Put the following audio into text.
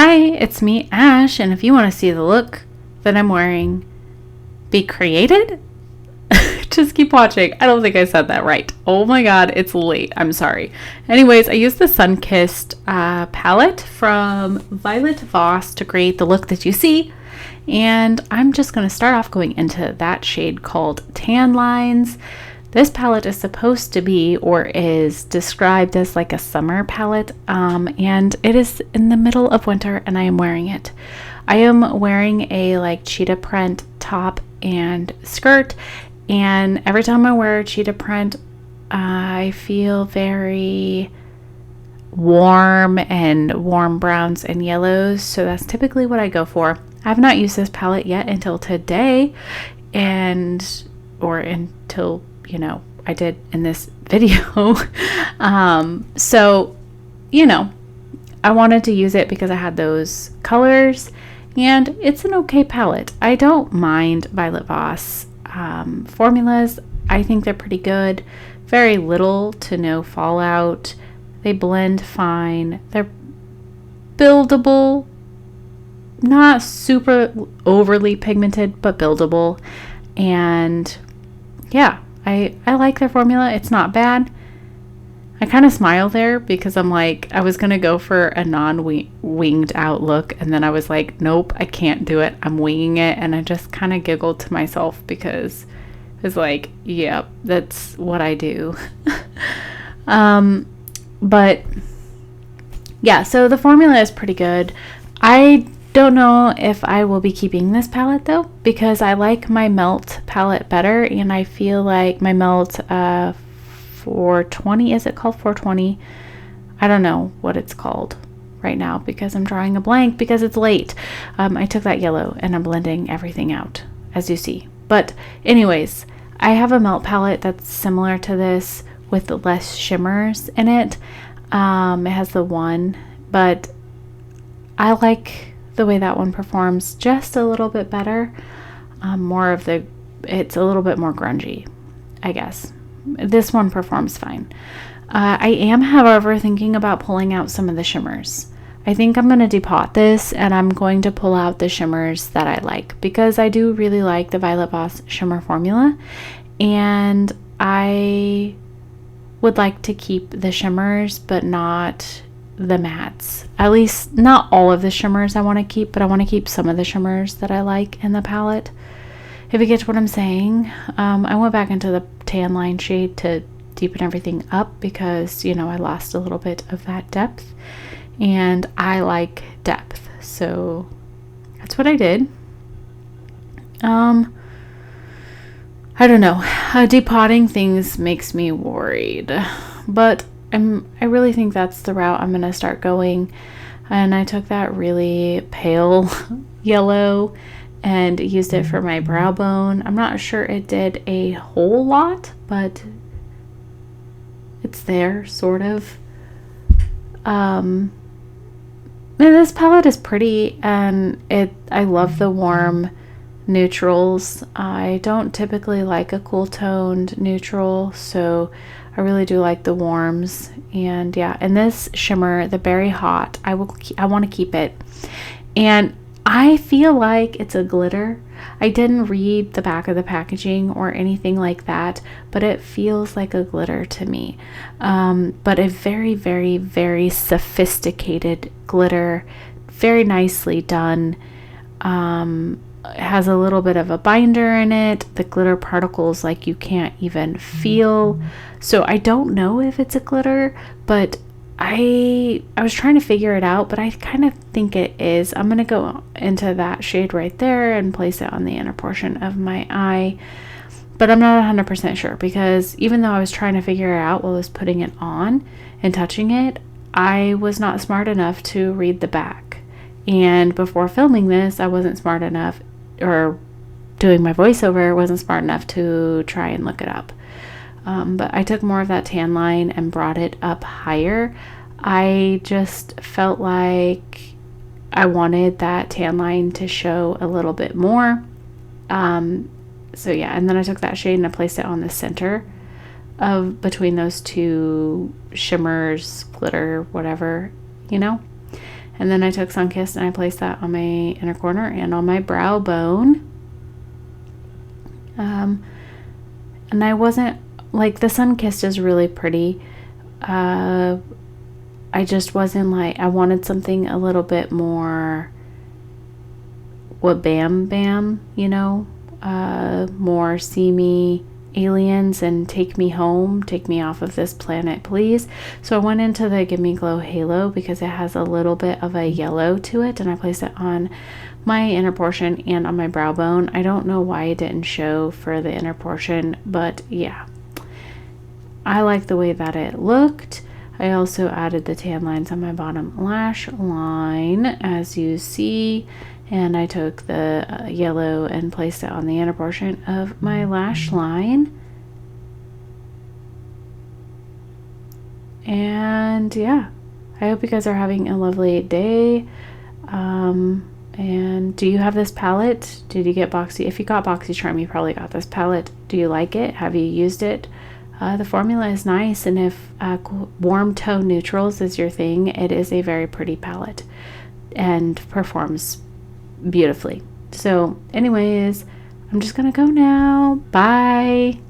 Hi, it's me, Ash, and if you want to see the look that I'm wearing be created, just keep watching. I don't think I said that right. Oh my god, it's late. I'm sorry. Anyways, I used the Sun Kissed palette from Violet Voss to create the look that you see, and I'm just going to start off going into that shade called Tan Lines. This palette is supposed to be, or is described as, like a summer palette, and it is in the middle of winter and I am wearing it. I am wearing a like cheetah print top and skirt, and every time I wear cheetah print, I feel very warm and warm browns and yellows, so that's typically what I go for. I have not used this palette yet until today, or until I did in this video. So, I wanted to use it because I had those colors and it's an okay palette. I don't mind Violet Voss formulas. I think they're pretty good. Very little to no fallout. They blend fine. They're buildable. Not super overly pigmented, but buildable. And yeah, I like their formula. It's not bad. I kind of smile there because I'm like, I was going to go for a non-winged out look, and then I was like, nope, I can't do it. I'm winging it. And I just kind of giggled to myself because it's like, yep, that's what I do. But yeah, so the formula is pretty good. I don't know if I will be keeping this palette though, because I like my Melt palette better, and I feel like my Melt 420, is it called 420? I don't know what it's called right now because I'm drawing a blank because it's late. I took that yellow and I'm blending everything out, as you see. But anyways, I have a Melt palette that's similar to this with less shimmers in it. It has the one, but I like the way that one performs just a little bit better. It's a little bit more grungy, I guess. This one performs fine. I am, however, thinking about pulling out some of the shimmers. I think I'm going to depot this and I'm going to pull out the shimmers that I like, because I do really like the Violet Voss shimmer formula, and I would like to keep the shimmers but not the mattes. At least not all of the shimmers I want to keep, but I want to keep some of the shimmers that I like in the palette, if you get what I'm saying. I went back into the tan line shade to deepen everything up because I lost a little bit of that depth, and I like depth, so that's what I did. I don't know, depotting things makes me worried, but I really think that's the route I'm going to start going. And I took that really pale yellow and used it for my brow bone. I'm not sure it did a whole lot, but it's there, sort of. And this palette is pretty, and I love the warm neutrals. I don't typically like a cool toned neutral, so I really do like the warms. And yeah, and this shimmer, the Berry Hot, I want to keep it, and I feel like it's a glitter. I didn't read the back of the packaging or anything like that, but it feels like a glitter to me. But a very, very, very sophisticated glitter, very nicely done. It has a little bit of a binder in it. The glitter particles, like, you can't even feel. So I don't know if it's a glitter, but I was trying to figure it out, but I kind of think it is. I'm going to go into that shade right there and place it on the inner portion of my eye, but I'm not 100% sure, because even though I was trying to figure it out while I was putting it on and touching it, I was not smart enough to read the back. And before filming this, I wasn't smart enough, or doing my voiceover, wasn't smart enough to try and look it up. But I took more of that tan line and brought it up higher. I just felt like I wanted that tan line to show a little bit more. So yeah, and then I took that shade and I placed it on the center of between those two shimmers, glitter, whatever, And then I took Sunkissed and I placed that on my inner corner and on my brow bone. And I wasn't, like, the Sunkissed is really pretty. I just wasn't like, I wanted something a little bit more, what, bam bam, you know, more see me aliens and take me home, take me off of this planet, please. So I went into the Give Me Glow Halo because it has a little bit of a yellow to it, and I placed it on my inner portion and on my brow bone. I don't know why it didn't show for the inner portion, but yeah, I like the way that it looked. I also added the tan lines on my bottom lash line, as you see, and I took the yellow and placed it on the inner portion of my lash line. And yeah, I hope you guys are having a lovely day. And do you have this palette? Did you get Boxy? If you got BoxyCharm, you probably got this palette. Do you like it? Have you used it? The formula is nice, and if warm tone neutrals is your thing, it is a very pretty palette and performs beautifully. So anyways, I'm just gonna go now. Bye.